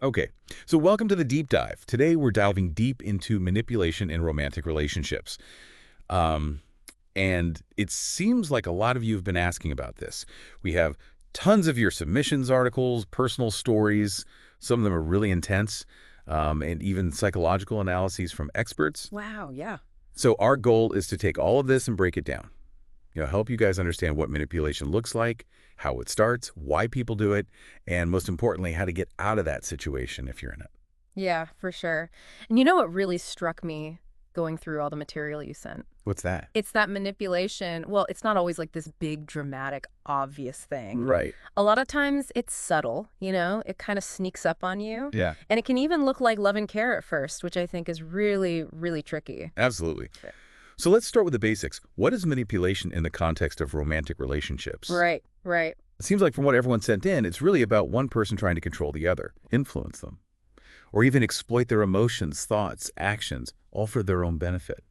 Okay, so welcome to the deep dive. Today we're diving deep into manipulation in romantic relationships. Um, and it seems like a lot of you have been asking about this. We have tons of your submissions articles, personal stories. Some of them are really intense, and even psychological analyses from experts. Wow, yeah. So our goal is to take all of this and break it down. Help you guys understand what manipulation looks like, how it starts, why people do it, and most importantly, how to get out of that situation if you're in it. Yeah, for sure. And you know what really struck me going through all the material you sent? What's that? It's that manipulation. Well, it's not always like this big, dramatic, obvious thing. Right. A lot of times it's subtle, it kind of sneaks up on you. Yeah, And it can even look like love and care at first, which I think is really, really tricky. absolutely. Yeah. So let's start with the basics. What is manipulation in the context of romantic relationships? Right, right. It seems like from what everyone sent in, it's really about one person trying to control the other, influence them, or even exploit their emotions, thoughts, actions, all for their own benefit.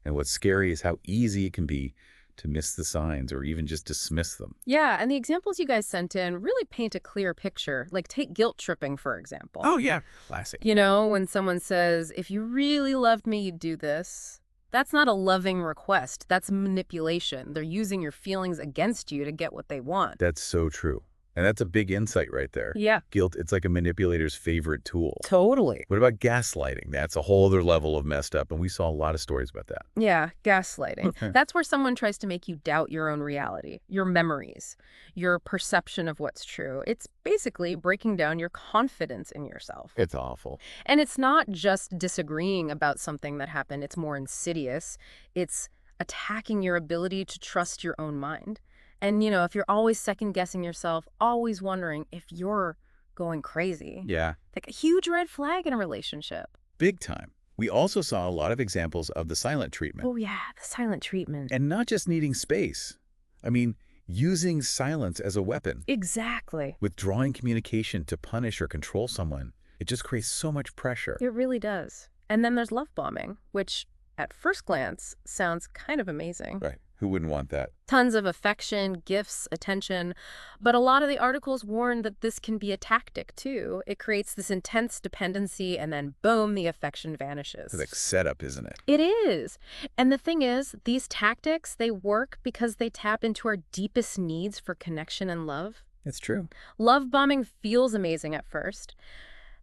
And what's scary is how easy it can be to miss the signs or even just dismiss them. Yeah, and the examples you guys sent in really paint a clear picture. Like take guilt tripping, for example. Oh, yeah. Classic. When someone says, if you really loved me, you'd do this. That's not a loving request. That's manipulation. They're using your feelings against you to get what they want. That's so true. And that's a big insight right there. Yeah. Guilt, it's like a manipulator's favorite tool. Totally. What about gaslighting? That's a whole other level of messed up, and we saw a lot of stories about that. Yeah, gaslighting. Okay. That's where someone tries to make you doubt your own reality, your memories, your perception of what's true. It's basically breaking down your confidence in yourself. It's awful. And it's not just disagreeing about something that happened. It's more insidious. It's attacking your ability to trust your own mind. And, if you're always second-guessing yourself, always wondering if you're going crazy, Yeah, like a huge red flag in a relationship. big time. We also saw a lot of examples of the silent treatment. Oh, yeah, the silent treatment. And not just needing space. I mean, using silence as a weapon. Exactly. Withdrawing communication to punish or control someone. It just creates so much pressure. It really does. And then there's love bombing, which at first glance sounds kind of amazing. Right. Who wouldn't want that? Tons of affection, gifts, attention. But a lot of the articles warn that this can be a tactic, too. It creates this intense dependency, and then boom, the affection vanishes. It's like setup, isn't it? It is. And the thing is, these tactics, they work because they tap into our deepest needs for connection and love. It's true. Love bombing feels amazing at first,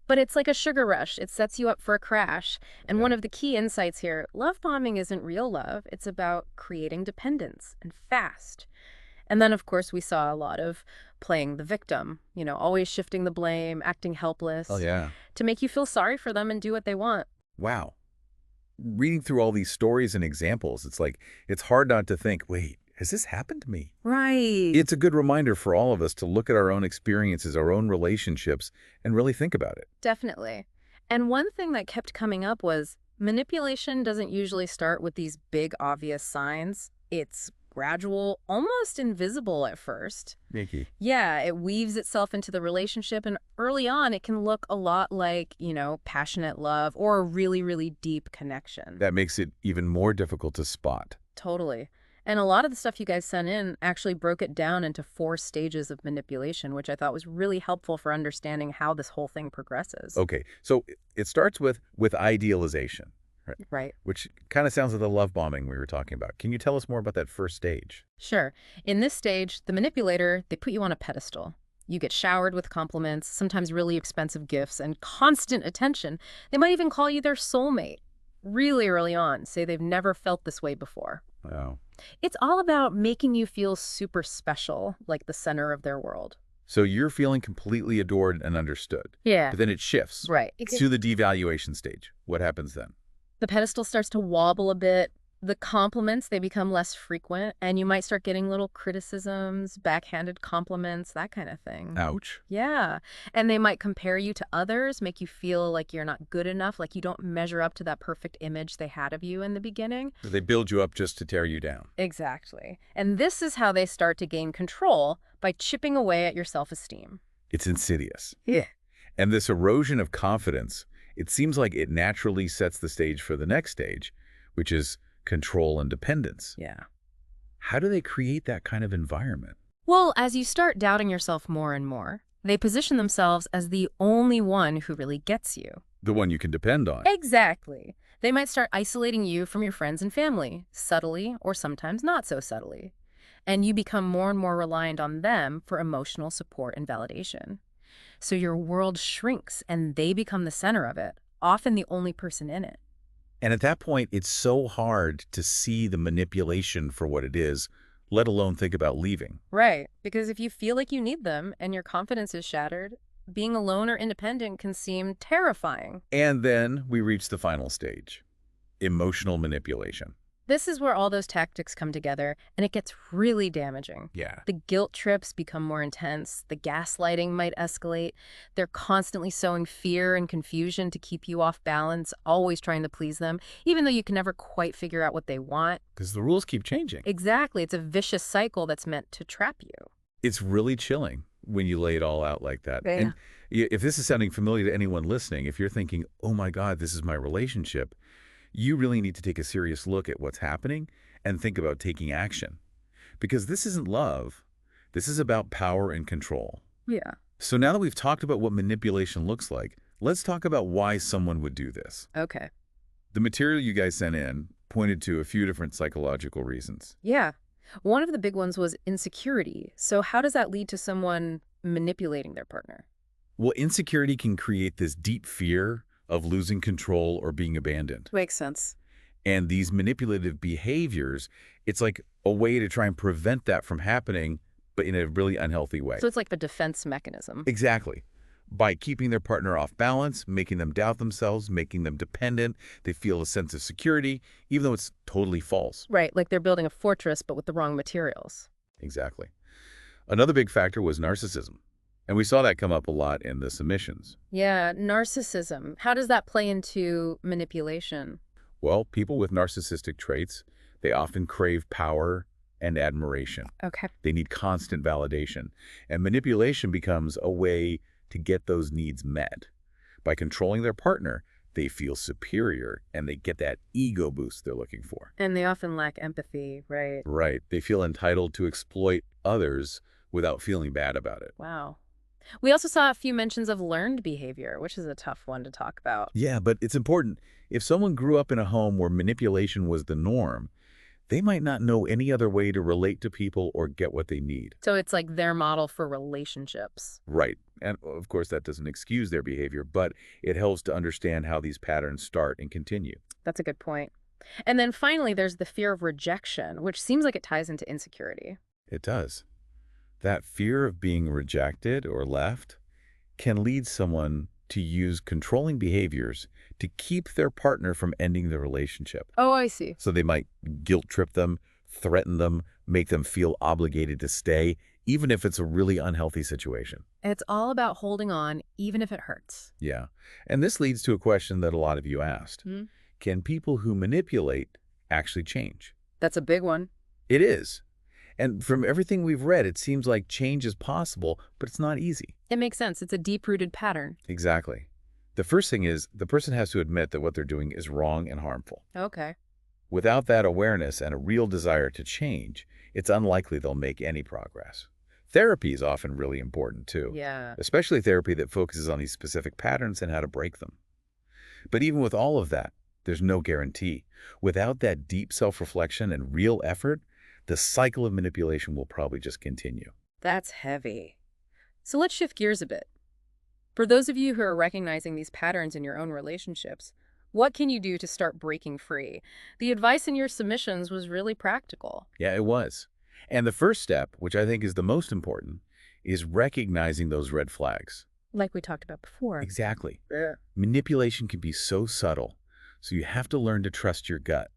but it's like a sugar rush. It sets you up for a crash. And one of the key insights here, love bombing isn't real love. It's about creating dependence and fast. And then, of course, we saw a lot of playing the victim, always shifting the blame, acting helpless. Oh, yeah. To make you feel sorry for them and do what they want. Wow. Reading through all these stories and examples, it's hard not to think, wait, has this happened to me? Right. It's a good reminder for all of us to look at our own experiences, our own relationships, and really think about it. Definitely. And one thing that kept coming up was manipulation doesn't usually start with these big, obvious signs. It's gradual, almost invisible at first. Mickey. Yeah, it weaves itself into the relationship, and early on, it can look a lot like, passionate love or a really, really deep connection. That makes it even more difficult to spot. Totally. And a lot of the stuff you guys sent in actually broke it down into 4 stages of manipulation, which I thought was really helpful for understanding how this whole thing progresses. Okay, so it starts with idealization, right? Right. Which kind of sounds like the love bombing we were talking about. Can you tell us more about that first stage? Sure. In this stage, the manipulator, they put you on a pedestal. You get showered with compliments, sometimes really expensive gifts, and constant attention. They might even call you their soulmate. Really early on, say they've never felt this way before. Wow. It's all about making you feel super special, like the center of their world. So you're feeling completely adored and understood. Yeah. But then it shifts Right. to the devaluation stage. What happens then? The pedestal starts to wobble a bit. The compliments, they become less frequent, and you might start getting little criticisms, backhanded compliments, that kind of thing. Ouch. Yeah. And they might compare you to others, make you feel like you're not good enough, like you don't measure up to that perfect image they had of you in the beginning. They build you up just to tear you down. Exactly. And this is how they start to gain control, by chipping away at your self-esteem. It's insidious. Yeah. And this erosion of confidence, it seems like it naturally sets the stage for the next stage, which is control and dependence. Yeah. How do they create that kind of environment? Well, as you start doubting yourself more and more, They position themselves as the only one who really gets you. The one you can depend on. Exactly. They might start isolating you from your friends and family, subtly or sometimes not so subtly. And you become more and more reliant on them for emotional support and validation. So your world shrinks and they become the center of it, often the only person in it. And at that point, it's so hard to see the manipulation for what it is, let alone think about leaving. Right, because if you feel like you need them and your confidence is shattered, being alone or independent can seem terrifying. And then we reach the final stage, emotional manipulation. This is where all those tactics come together, and it gets really damaging. Yeah. The guilt trips become more intense, the gaslighting might escalate, they're constantly sowing fear and confusion to keep you off balance, always trying to please them, even though you can never quite figure out what they want. Because the rules keep changing. Exactly, it's a vicious cycle that's meant to trap you. It's really chilling when you lay it all out like that. Yeah. And if this is sounding familiar to anyone listening, if you're thinking, oh my God, this is my relationship, you really need to take a serious look at what's happening and think about taking action. Because this isn't love. This is about power and control. Yeah. So now that we've talked about what manipulation looks like, let's talk about why someone would do this. Okay. The material you guys sent in pointed to a few different psychological reasons. Yeah. One of the big ones was insecurity. So how does that lead to someone manipulating their partner? Well, insecurity can create this deep fear of losing control or being abandoned. Makes sense. And these manipulative behaviors, it's like a way to try and prevent that from happening, but in a really unhealthy way. So it's like a defense mechanism. Exactly. By keeping their partner off balance, making them doubt themselves, making them dependent, they feel a sense of security, even though it's totally false. Right, like they're building a fortress but with the wrong materials. Exactly. Another big factor was narcissism. And we saw that come up a lot in the submissions. Yeah, narcissism. How does that play into manipulation? Well, people with narcissistic traits, they often crave power and admiration. Okay. They need constant validation. And manipulation becomes a way to get those needs met. By controlling their partner, they feel superior and they get that ego boost they're looking for. And they often lack empathy, right? Right. They feel entitled to exploit others without feeling bad about it. Wow. We also saw a few mentions of learned behavior, which is a tough one to talk about. Yeah, but it's important. If someone grew up in a home where manipulation was the norm, they might not know any other way to relate to people or get what they need. So it's like their model for relationships. Right. And of course, that doesn't excuse their behavior, but it helps to understand how these patterns start and continue. That's a good point. And then finally, there's the fear of rejection, which seems like it ties into insecurity. It does. That fear of being rejected or left can lead someone to use controlling behaviors to keep their partner from ending the relationship. Oh, I see. So they might guilt trip them, threaten them, make them feel obligated to stay, even if it's a really unhealthy situation. It's all about holding on, even if it hurts. Yeah. And this leads to a question that a lot of you asked. Can people who manipulate actually change? That's a big one. It is. And from everything we've read, it seems like change is possible, but it's not easy. It makes sense. It's a deep-rooted pattern. Exactly. The first thing is the person has to admit that what they're doing is wrong and harmful. Okay. Without that awareness and a real desire to change, it's unlikely they'll make any progress. Therapy is often really important too. Yeah. Especially therapy that focuses on these specific patterns and how to break them. But even with all of that, there's no guarantee. Without that deep self-reflection and real effort, the cycle of manipulation will probably just continue. That's heavy. So let's shift gears a bit. For those of you who are recognizing these patterns in your own relationships, what can you do to start breaking free? The advice in your submissions was really practical. Yeah, it was. And the first step, which I think is the most important, is recognizing those red flags. Like we talked about before. Exactly. Yeah. Manipulation can be so subtle, so you have to learn to trust your gut.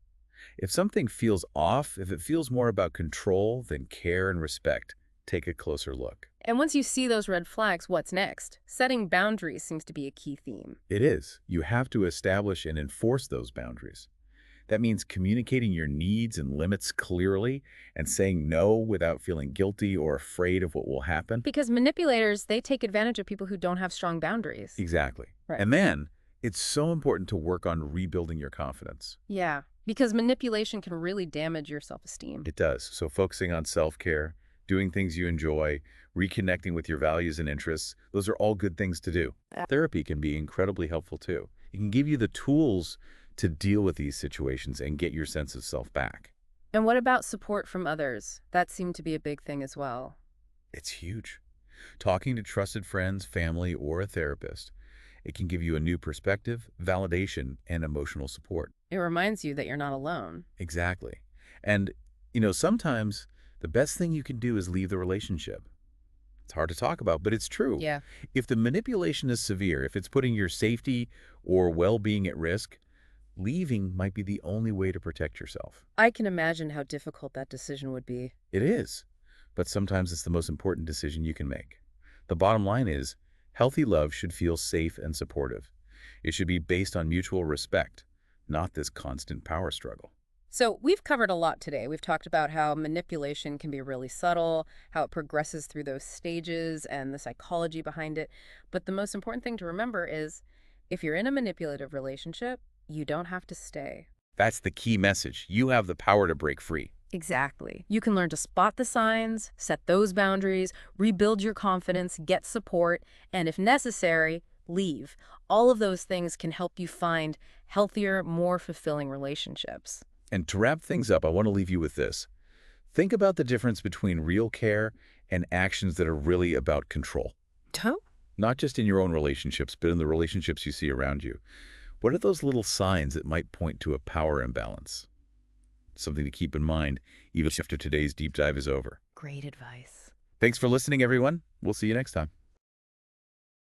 If something feels off, if it feels more about control than care and respect, take a closer look. And once you see those red flags, what's next? Setting boundaries seems to be a key theme. It is. You have to establish and enforce those boundaries. That means communicating your needs and limits clearly and saying no without feeling guilty or afraid of what will happen. Because manipulators, they take advantage of people who don't have strong boundaries. Exactly. Right. And then it's so important to work on rebuilding your confidence. Yeah, because manipulation can really damage your self-esteem. It does. So focusing on self-care, doing things you enjoy, reconnecting with your values and interests, those are all good things to do. Therapy can be incredibly helpful too. It can give you the tools to deal with these situations and get your sense of self back. And what about support from others? That seemed to be a big thing as well. It's huge. Talking to trusted friends, family, or a therapist, it can give you a new perspective, validation, and emotional support. It reminds you that you're not alone. Exactly. And, sometimes the best thing you can do is leave the relationship. It's hard to talk about, but it's true. Yeah. If the manipulation is severe, if it's putting your safety or well-being at risk, leaving might be the only way to protect yourself. I can imagine how difficult that decision would be. It is, but sometimes it's the most important decision you can make. The bottom line is, healthy love should feel safe and supportive. It should be based on mutual respect, not this constant power struggle. So we've covered a lot today. We've talked about how manipulation can be really subtle, how it progresses through those stages and the psychology behind it. But the most important thing to remember is if you're in a manipulative relationship, you don't have to stay. That's the key message. You have the power to break free. Exactly. You can learn to spot the signs, set those boundaries, rebuild your confidence, get support, and if necessary, leave. All of those things can help you find healthier, more fulfilling relationships. And to wrap things up, I want to leave you with this. Think about the difference between real care and actions that are really about control. Oh, Not just in your own relationships, but in the relationships you see around you. What are those little signs that might point to a power imbalance? Something to keep in mind, even after today's deep dive is over. great advice. Thanks for listening, everyone. We'll see you next time.